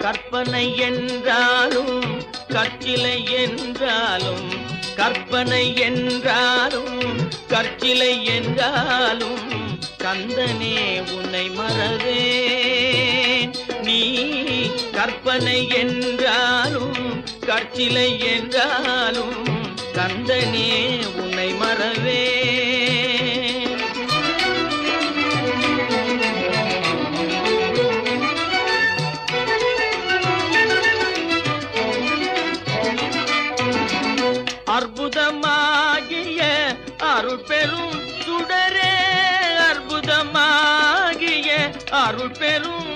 கற்பனை என்றாலும் கற்சிலை என்றாலும், கற்பனை என்றாலும் கற்சிலை என்றாலும் கந்தனே உன்னை மறவேன். நீ கற்பனை என்றாலும் கற்சிலை என்றாலும் கந்தனே உன்னை மறவேன். அற்புதமாகிய அருள் பெரும் சுடரே, அற்புதமாகிய அருள் பெரும்